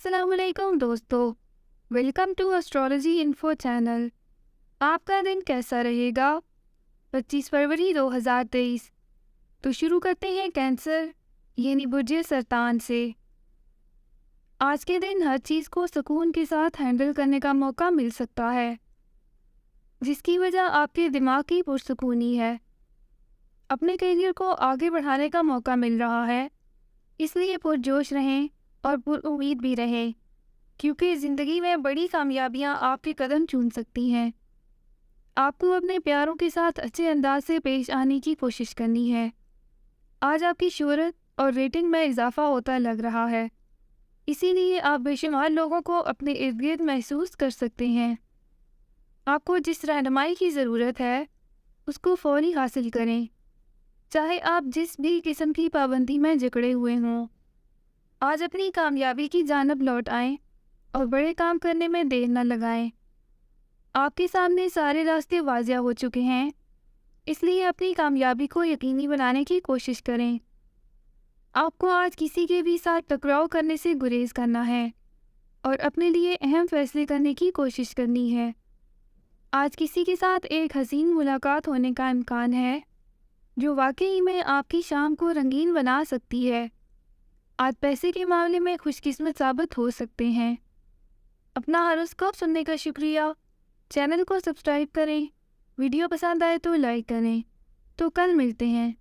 अस्सलामुअलैकुम दोस्तों, welcome to astrology info channel. आपका दिन कैसा रहेगा? 25 फरवरी 2023। तो शुरू करते हैं कैंसर यानी बुर्जे सरतान से। आज के दिन हर चीज़ को सुकून के साथ हैंडल करने का मौका मिल सकता है, जिसकी वजह आपके दिमाग की पुरसुकूनी है। अपने करियर को आगे बढ़ाने का मौका मिल रहा है, इसलिए पुरजोश रहें और पुरुम्मीद भी रहें, क्योंकि ज़िंदगी में बड़ी कामयाबियां आपके कदम चूम सकती हैं। आपको अपने प्यारों के साथ अच्छे अंदाज से पेश आने की कोशिश करनी है। आज आपकी शोहरत और रेटिंग में इजाफा होता लग रहा है, इसीलिए आप बेशुमार लोगों को अपने इर्द गिर्द महसूस कर सकते हैं। आपको जिस रहनुमाई की ज़रूरत है, उसको फौरी हासिल करें, चाहे आप जिस भी किस्म की पाबंदी में जकड़े हुए हों। आज अपनी कामयाबी की जानिब लौट आएं और बड़े काम करने में देर न लगाएं। आपके सामने सारे रास्ते वाज़िया हो चुके हैं, इसलिए अपनी कामयाबी को यकीनी बनाने की कोशिश करें। आपको आज किसी के भी साथ टकराव करने से गुरेज करना है और अपने लिए अहम फैसले करने की कोशिश करनी है। आज किसी के साथ एक हसीन मुलाकात होने का इम्कान है, जो वाकई में आपकी शाम को रंगीन बना सकती है। आज पैसे के मामले में खुशकिस्मत साबित हो सकते हैं। अपना हॉरोस्कोप सुनने का शुक्रिया। चैनल को सब्सक्राइब करें। वीडियो पसंद आए तो लाइक करें। तो कल मिलते हैं।